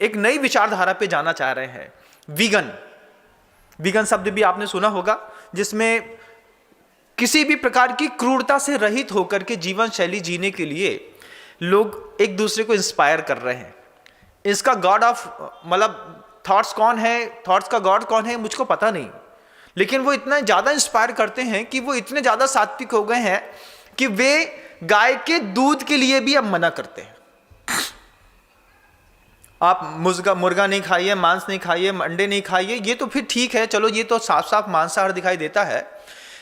एक नई विचारधारा पे जाना चाह रहे हैं। वीगन, वीगन शब्द भी आपने सुना होगा, जिसमें किसी भी प्रकार की क्रूरता से रहित होकर के जीवन शैली जीने के लिए लोग एक दूसरे को इंस्पायर कर रहे हैं। इसका गॉड ऑफ मतलब थॉट्स कौन है, थॉट्स का गॉड कौन है मुझको पता नहीं, लेकिन वो इतना ज़्यादा इंस्पायर करते हैं कि वो इतने ज़्यादा सात्विक हो गए हैं कि वे गाय के दूध के लिए भी अब मना करते हैं। आप मुर्गा नहीं खाइए, मांस नहीं खाइए, अंडे नहीं खाइए, ये तो फिर ठीक है, चलो ये तो साफ साफ मांसाहार दिखाई देता है।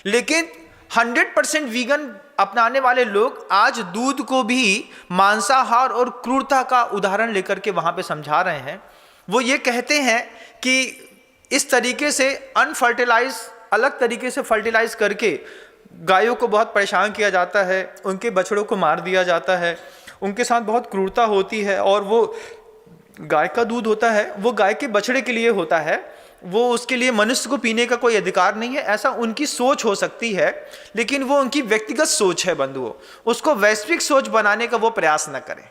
लेकिन 100% वीगन अपनाने वाले लोग आज दूध को भी मांसाहार और क्रूरता का उदाहरण लेकर के वहां पे समझा रहे हैं। वो ये कहते हैं कि इस तरीके से अनफर्टिलाइज, अलग तरीके से फर्टिलाइज करके गायों को बहुत परेशान किया जाता है, उनके बछड़ों को मार दिया जाता है, उनके साथ बहुत क्रूरता होती है। और वो गाय का दूध होता है वो गाय के बछड़े के लिए होता है, वो उसके लिए मनुष्य को पीने का कोई अधिकार नहीं है, ऐसा उनकी सोच हो सकती है। लेकिन वो उनकी व्यक्तिगत सोच है बंधुओं, उसको वैश्विक सोच बनाने का वो प्रयास न करें।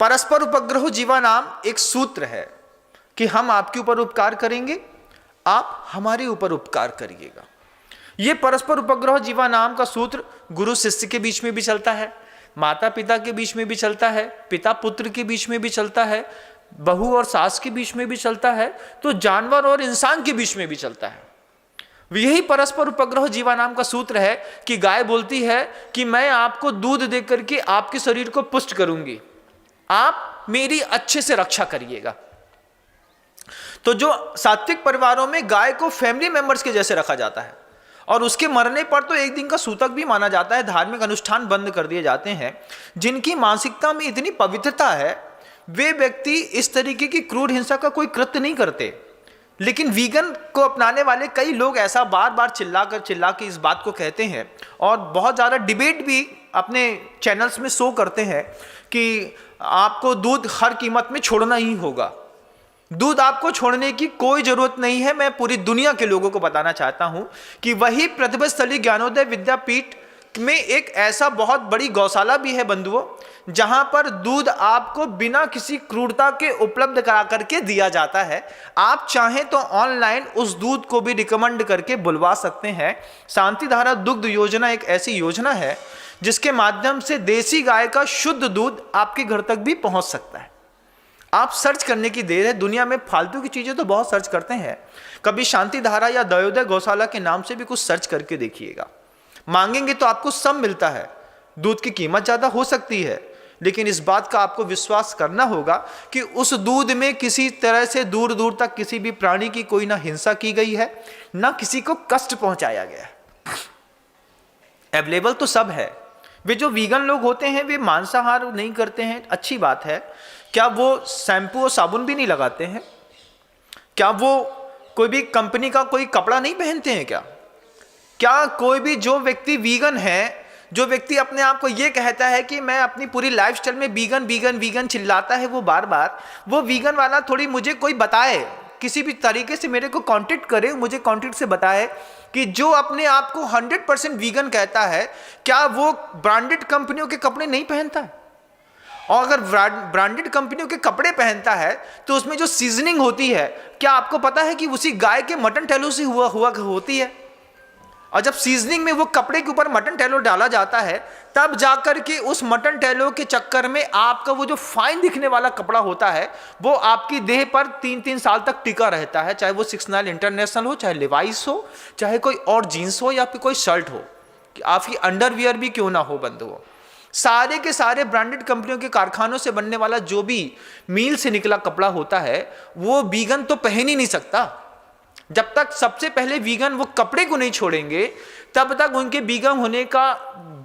परस्पर उपग्रह जीवा नाम एक सूत्र है कि हम आपके ऊपर उपकार करेंगे, आप हमारे ऊपर उपकार करिएगा। ये परस्पर उपग्रह जीवा नाम का सूत्र गुरु शिष्य के बीच में भी चलता है, माता पिता के बीच में भी चलता है, पिता पुत्र के बीच में भी चलता है, बहू और सास के बीच में भी चलता है, तो जानवर और इंसान के बीच में भी चलता है। यही परस्पर उपग्रह जीवा नाम का सूत्र है कि गाय बोलती है कि मैं आपको दूध दे करके आपके शरीर को पुष्ट करूंगी, आप मेरी अच्छे से रक्षा करिएगा। तो जो सात्विक परिवारों में गाय को फैमिली मेंबर्स के जैसे रखा जाता है और उसके मरने पर तो एक दिन का सूतक भी माना जाता है, धार्मिक अनुष्ठान बंद कर दिए जाते हैं। जिनकी मानसिकता में इतनी पवित्रता है वे व्यक्ति इस तरीके की क्रूर हिंसा का कोई कृत्य नहीं करते। लेकिन वीगन को अपनाने वाले कई लोग ऐसा बार बार चिल्ला के इस बात को कहते हैं और बहुत ज़्यादा डिबेट भी अपने चैनल्स में शो करते हैं कि आपको दूध हर कीमत में छोड़ना ही होगा। दूध आपको छोड़ने की कोई जरूरत नहीं है। मैं पूरी दुनिया के लोगों को बताना चाहता हूं कि वही प्रतिभा स्थली ज्ञानोदय विद्यापीठ में एक ऐसा बहुत बड़ी गौशाला भी है बंधुओं, जहां पर दूध आपको बिना किसी क्रूरता के उपलब्ध करा करके दिया जाता है। आप चाहें तो ऑनलाइन उस दूध को भी रिकमेंड करके बुलवा सकते हैं। शांतिधारा दुग्ध योजना एक ऐसी योजना है जिसके माध्यम से देसी गाय का शुद्ध दूध आपके घर तक भी पहुंच सकता है। आप सर्च करने की देर है, दुनिया में फालतू की चीजें तो बहुत सर्च करते हैं, कभी शांतिधारा या दयोदय गौशाला के नाम से भी कुछ सर्च करके देखिएगा। मांगेंगे तो आपको सब मिलता है। दूध की कीमत ज्यादा हो सकती है, लेकिन इस बात का आपको विश्वास करना होगा कि उस दूध में किसी तरह से दूर दूर तक किसी भी प्राणी की कोई ना हिंसा की गई है, ना किसी को कष्ट पहुंचाया गया है। अवेलेबल तो सब है। वे जो वीगन लोग होते हैं वे मांसाहार नहीं करते हैं, अच्छी बात है। क्या वो शैम्पू और साबुन भी नहीं लगाते हैं? क्या वो कोई भी कंपनी का कोई कपड़ा नहीं पहनते हैं? क्या कोई भी जो व्यक्ति वीगन है, जो व्यक्ति अपने आप को ये कहता है कि मैं अपनी पूरी लाइफस्टाइल में वीगन वीगन वीगन चिल्लाता है वो बार बार, वो वीगन वाला थोड़ी मुझे कोई बताए, किसी भी तरीके से मेरे को कांटेक्ट करे, मुझे कांटेक्ट से बताए कि जो अपने आप को 100% वीगन कहता है क्या वो ब्रांडेड कंपनियों के कपड़े नहीं पहनता है? और अगर ब्रांडेड कंपनियों के कपड़े पहनता है तो उसमें जो सीजनिंग होती है, क्या आपको पता है कि उसी गाय के मटन टैलो से हुआ होती है? और जब सीजनिंग में वो कपड़े के ऊपर मटन टैलो डाला जाता है, तब जाकर के उस मटन टैलो के चक्कर में आपका वो जो फाइन दिखने वाला कपड़ा होता है वो आपकी देह पर 3-3 साल तक टिका रहता है, चाहे वो 6 इंटरनेशनल हो, चाहे लिवाइस हो, चाहे कोई और जीन्स हो या फिर कोई शर्ट हो, आपकी अंडरवियर भी क्यों ना हो बंधुओं। सारे के सारे ब्रांडेड कंपनियों के कारखानों से बनने वाला जो भी मील से निकला कपड़ा होता है वो वीगन तो पहन ही नहीं सकता। जब तक सबसे पहले वीगन वो कपड़े को नहीं छोड़ेंगे तब तक उनके वीगन होने का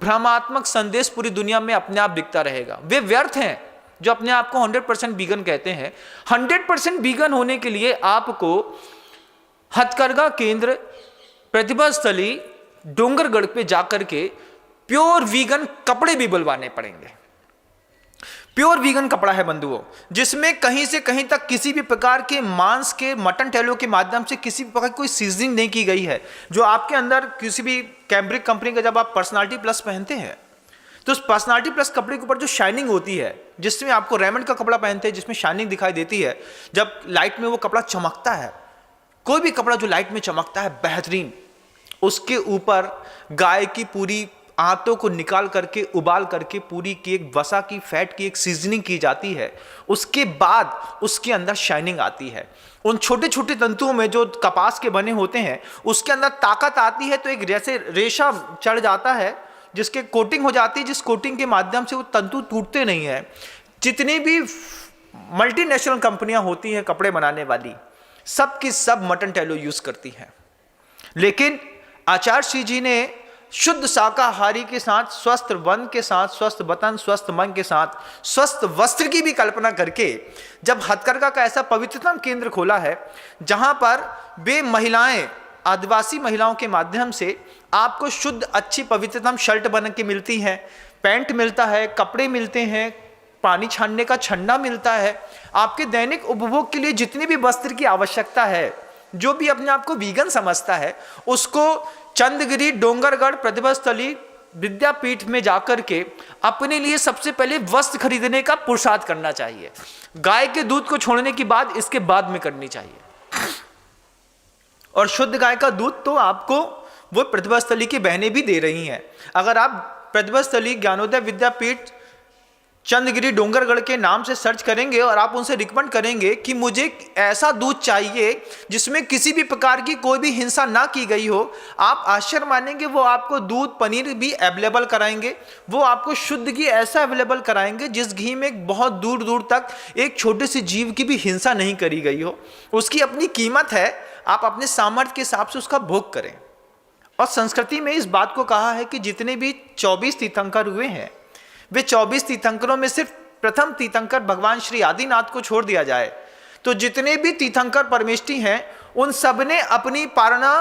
भ्रमात्मक संदेश पूरी दुनिया में अपने आप दिखता रहेगा। वे व्यर्थ हैं जो अपने आप को 100% वीगन कहते हैं। 100% वीगन होने के लिए आपको हथकरघा केंद्र प्रतिभा स्थली डोंगरगढ़ पे जाकर के प्योर वीगन कपड़े भी बुलवाने पड़ेंगे। प्योर वीगन कपड़ा है बंधुओं, जिसमें कहीं से कहीं तक किसी भी प्रकार के मांस के मटन टैलो के माध्यम से किसी भी प्रकार की कोई सीजनिंग नहीं की गई है। जो आपके अंदर किसी भी कैम्ब्रिक कंपनी का जब आप पर्सनालिटी प्लस पहनते हैं तो उस पर्सनालिटी प्लस कपड़े के ऊपर जो शाइनिंग होती है, जिसमें आपको रेमंड का कपड़ा पहनते हैं जिसमें शाइनिंग दिखाई देती है, जब लाइट में वो कपड़ा चमकता है, कोई भी कपड़ा जो लाइट में चमकता है बेहतरीन, उसके ऊपर गाय की पूरी आंतों को निकाल करके उबाल करके पूरी की एक वसा की फैट की एक सीजनिंग की जाती है, उसके बाद उसके अंदर शाइनिंग आती है। उन छोटे छोटे तंतुओं में जो कपास के बने होते हैं उसके अंदर ताकत आती है, तो एक जैसे रेशा चढ़ जाता है जिसके कोटिंग हो जाती है, जिस कोटिंग के माध्यम से वो तंतु टूटते नहीं है। जितनी भी मल्टीनेशनल कंपनियां होती हैं कपड़े बनाने वाली, सब की सब मटन टैलो यूज करती हैं, लेकिन आचार्य श्री जी ने शुद्ध शाकाहारी के साथ, स्वस्थ वन के साथ, स्वस्थ वतन, स्वस्थ मन के साथ, स्वस्थ वस्त्र की भी कल्पना करके जब हथकरघा का ऐसा पवित्रतम केंद्र खोला है जहां पर वे महिलाएं, आदिवासी महिलाओं के माध्यम से आपको शुद्ध अच्छी पवित्रतम शर्ट बन के मिलती है, पैंट मिलता है, कपड़े मिलते हैं, पानी छानने का छन्ना मिलता है, आपके दैनिक उपभोग के लिए जितनी भी वस्त्र की आवश्यकता है, जो भी अपने आप को वीगन समझता है उसको चंद्रगिरी, डोंगरगढ़, प्रतिभा स्थली, विद्यापीठ में जाकर के अपने लिए सबसे पहले वस्त्र खरीदने का पुरुषार्थ करना चाहिए। गाय के दूध को छोड़ने की बात इसके बाद में करनी चाहिए। और शुद्ध गाय का दूध तो आपको वो प्रतिभा स्थली की बहनें भी दे रही हैं। अगर आप प्रतिभा स्थली, ज्ञानोदय विद्यापीठ, चंद्रगिरी, डोंगरगढ़ के नाम से सर्च करेंगे और आप उनसे रिकमेंड करेंगे कि मुझे ऐसा दूध चाहिए जिसमें किसी भी प्रकार की कोई भी हिंसा ना की गई हो, आप आश्चर्य मानेंगे, वो आपको दूध, पनीर भी अवेलेबल कराएंगे। वो आपको शुद्ध घी ऐसा अवेलेबल कराएंगे जिस घी में बहुत दूर दूर तक एक छोटे से जीव की भी हिंसा नहीं करी गई हो। उसकी अपनी कीमत है, आप अपने सामर्थ्य के हिसाब से उसका भोग करें। और संस्कृति में इस बात को कहा है कि जितने भी 24 तीर्थंकर हुए हैं, वे 24 तीर्थंकरों में सिर्फ प्रथम तीर्थंकर भगवान श्री आदिनाथ को छोड़ दिया जाए तो जितने भी तीर्थंकर परमेष्ठी हैं उन सब ने अपनी पारणा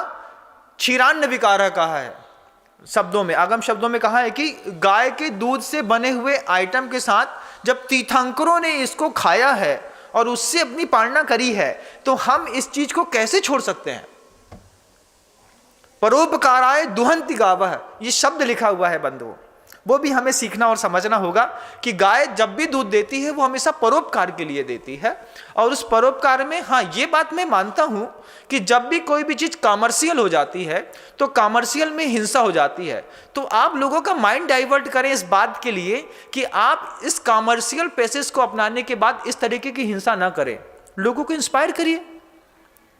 क्षीरान्न विकारा कहा है। शब्दों में, आगम शब्दों में कहा है कि गाय के दूध से बने हुए आइटम के साथ जब तीर्थंकरों ने इसको खाया है और उससे अपनी पालना करी है तो हम इस चीज को कैसे छोड़ सकते हैं। परोपकाराय दुहंति गावः, ये शब्द लिखा हुआ है बंधुओं, वो भी हमें सीखना और समझना होगा कि गाय जब भी दूध देती है वो हमेशा परोपकार के लिए देती है। और उस परोपकार में, हाँ ये बात मैं मानता हूं कि जब भी कोई भी चीज कमर्शियल हो जाती है तो कमर्शियल में हिंसा हो जाती है। तो आप लोगों का माइंड डाइवर्ट करें इस बात के लिए कि आप इस कमर्शियल पैसेज को अपनाने के बाद इस तरीके की हिंसा ना करें। लोगों को इंस्पायर करिए,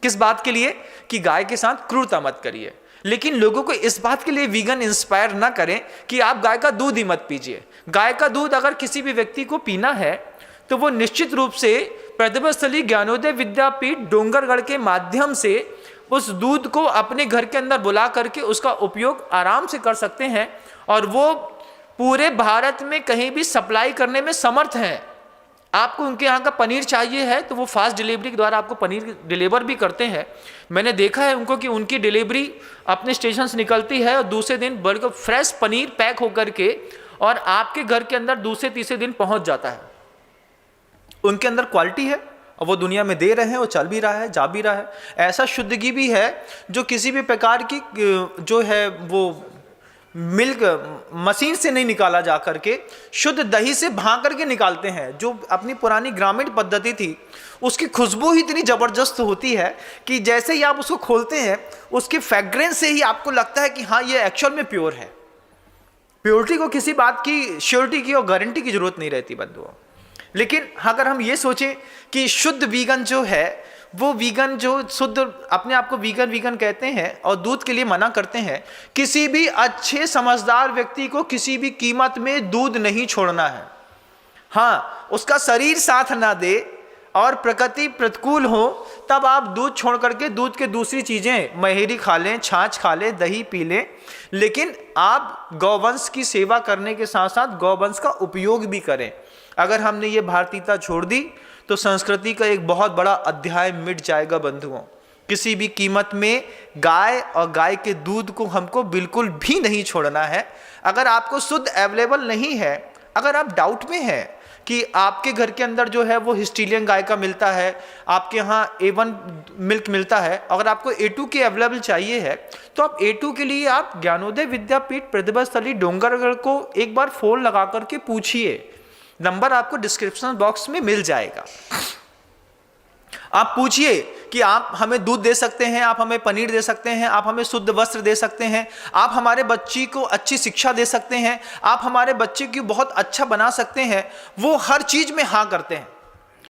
किस बात के लिए कि गाय के साथ क्रूरता मत करिए, लेकिन लोगों को इस बात के लिए वीगन इंस्पायर ना करें कि आप गाय का दूध ही मत पीजिए। गाय का दूध अगर किसी भी व्यक्ति को पीना है तो वो निश्चित रूप से प्रतिभा स्थली, ज्ञानोदय विद्यापीठ, डोंगरगढ़ के माध्यम से उस दूध को अपने घर के अंदर बुला करके उसका उपयोग आराम से कर सकते हैं और वो पूरे भारत में कहीं भी सप्लाई करने में समर्थ हैं। आपको उनके यहाँ का पनीर चाहिए है तो वो फास्ट डिलीवरी के द्वारा आपको पनीर डिलीवर भी करते हैं। मैंने देखा है उनको कि उनकी डिलीवरी अपने स्टेशन से निकलती है और दूसरे दिन बल्कि फ्रेश पनीर पैक होकर के और आपके घर के अंदर दूसरे तीसरे दिन पहुंच जाता है। उनके अंदर क्वालिटी है और वो दुनिया में दे रहे हैं, वो चल भी रहा है, जा भी रहा है। ऐसा शुद्ध घी भी है जो किसी भी प्रकार की जो है वो मिल्क मशीन से नहीं निकाला जा करके शुद्ध दही से भाग करके निकालते हैं। जो अपनी पुरानी ग्रामीण पद्धति थी उसकी खुशबू ही इतनी ज़बरदस्त होती है कि जैसे ही आप उसको खोलते हैं उसके फ्रेग्रेंस से ही आपको लगता है कि हाँ ये एक्चुअल में प्योर है। प्योरिटी को किसी बात की श्योरिटी की और गारंटी की जरूरत नहीं रहती बंधुओं। लेकिन अगर हम ये सोचें कि शुद्ध वीगन जो है वो वीगन जो शुद्ध अपने आप को वीगन कहते हैं और दूध के लिए मना करते हैं, किसी भी अच्छे समझदार व्यक्ति को किसी भी कीमत में दूध नहीं छोड़ना है। हाँ, उसका शरीर साथ ना दे और प्रकृति प्रतिकूल हो तब आप दूध छोड़ करके दूध के दूसरी चीज़ें महेरी खा लें, छाछ खा लें, दही पी लें, लेकिन आप गौवंश की सेवा करने के साथ साथ गौवंश का उपयोग भी करें। अगर हमने ये भारतीयता छोड़ दी तो संस्कृति का एक बहुत बड़ा अध्याय मिट जाएगा बंधुओं। किसी भी कीमत में गाय और गाय के दूध को हमको बिल्कुल भी नहीं छोड़ना है। अगर आपको शुद्ध अवेलेबल नहीं है, अगर आप डाउट में हैं कि आपके घर के अंदर जो है वो हिस्टीलियन गाय का मिलता है, आपके यहाँ A1 मिल्क मिलता है, अगर आपको A2 के अवेलेबल चाहिए है तो आप A2 के लिए आप ज्ञानोदय विद्यापीठ प्रतिभा स्थली डोंगरगढ़ को एक बार फोन लगा करके पूछिए, नंबर आपको डिस्क्रिप्शन बॉक्स में मिल जाएगा। आप पूछिए कि आप हमें दूध दे सकते हैं, आप हमें पनीर दे सकते हैं, आप हमें शुद्ध वस्त्र दे सकते हैं, आप हमारे बच्ची को अच्छी शिक्षा दे सकते हैं, आप हमारे बच्चे को बहुत अच्छा बना सकते हैं। वो हर चीज में हाँ करते हैं।